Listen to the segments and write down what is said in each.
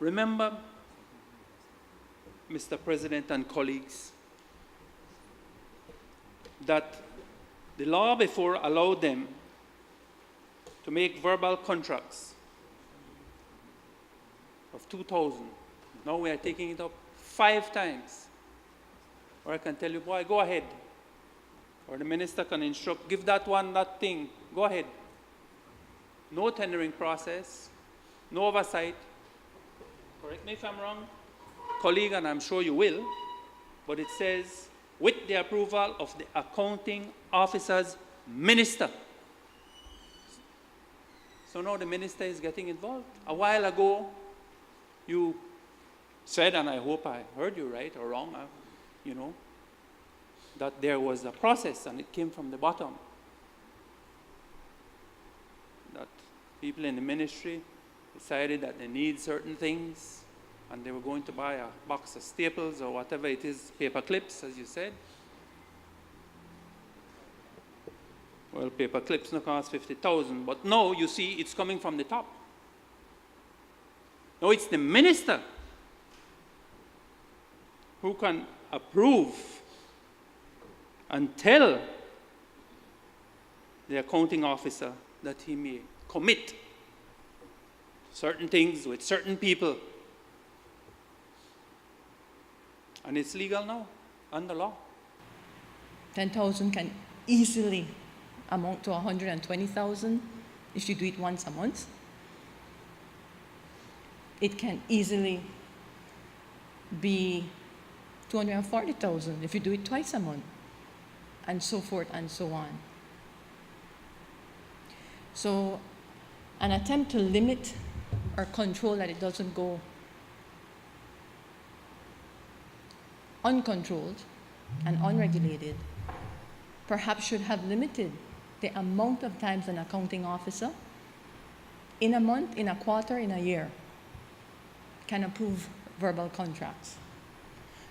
Remember, Mr. President and colleagues, that the law before allowed them to make verbal contracts of 2,000. Now we are taking it up 5 times. Or I can tell you, boy, go ahead. Or the minister can instruct, give that one that thing, go ahead. No tendering process, no oversight. Correct me if I'm wrong, colleague, and I'm sure you will, but it says, with the approval of the accounting officer's minister. So now the minister is getting involved. A while ago, you said, and I hope I heard you right or wrong, that there was a process and it came from the bottom. That people in the ministry decided that they need certain things and they were going to buy a box of staples or whatever it is, paper clips, as you said. Well, paper clips no cost 50,000, but no, you see, it's coming from the top. No, it's the minister who can approve and tell the accounting officer that he may commit certain things with certain people. And it's legal now, under law. 10,000 can easily amount to 120,000 if you do it once a month. It can easily be 240,000 if you do it twice a month, and so forth and so on. So an attempt to limit or control that it doesn't go uncontrolled and unregulated perhaps should have limited the amount of times an accounting officer in a month, in a quarter, in a year can approve verbal contracts.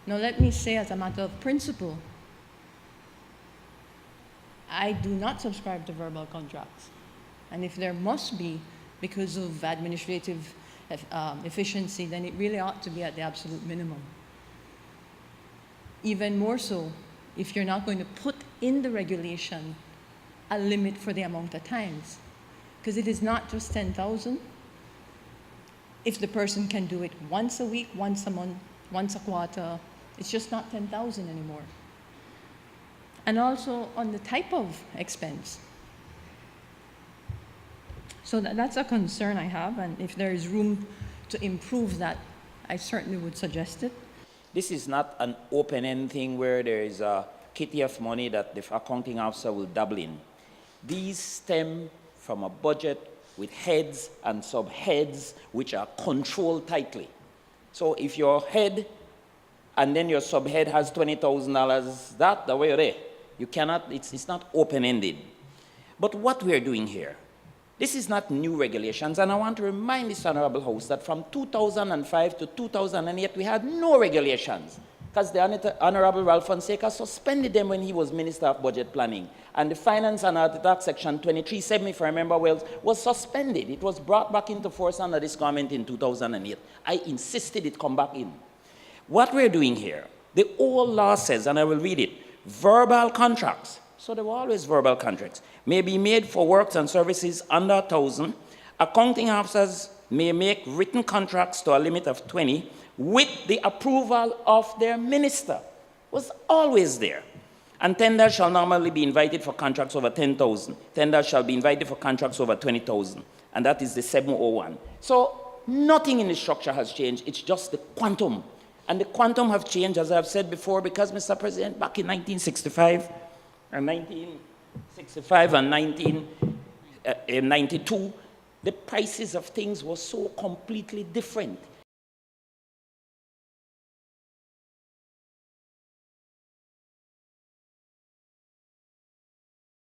Now let me say, as a matter of principle, I do not subscribe to verbal contracts. And if there must be, because of administrative efficiency, then it really ought to be at the absolute minimum. Even more so if you're not going to put in the regulation a limit for the amount of times. Because it is not just 10,000. If the person can do it once a week, once a month, once a quarter, it's just not 10,000 anymore. And also on the type of expense. So that's a concern I have, and if there is room to improve that, I certainly would suggest it. This is not an open-end thing where there is a kitty of money that the accounting officer will double in. These stem from a budget with heads and subheads which are controlled tightly. So if your head and then your subhead has $20,000, that the way you're there. You cannot, it's not open-ended. But what we're doing here, this is not new regulations, and I want to remind this Honorable House that from 2005 to 2008, we had no regulations, because the Honorable Ralph Fonseca suspended them when he was Minister of Budget Planning. And the Finance and Tax Section 2370, if I remember well, was suspended. It was brought back into force under this government in 2008. I insisted it come back in. What we're doing here, the old law says, and I will read it, verbal contracts, so there were always verbal contracts, may be made for works and services under 1,000. Accounting officers may make written contracts to a limit of 20 with the approval of their minister. Was always there. And tenders shall normally be invited for contracts over 10,000. Tenders shall be invited for contracts over 20,000. And that is the 701. So nothing in the structure has changed. It's just the quantum. And the quantum have changed, as I've said before, because, Mr. President, back in 1965 and 1992, the prices of things were so completely different.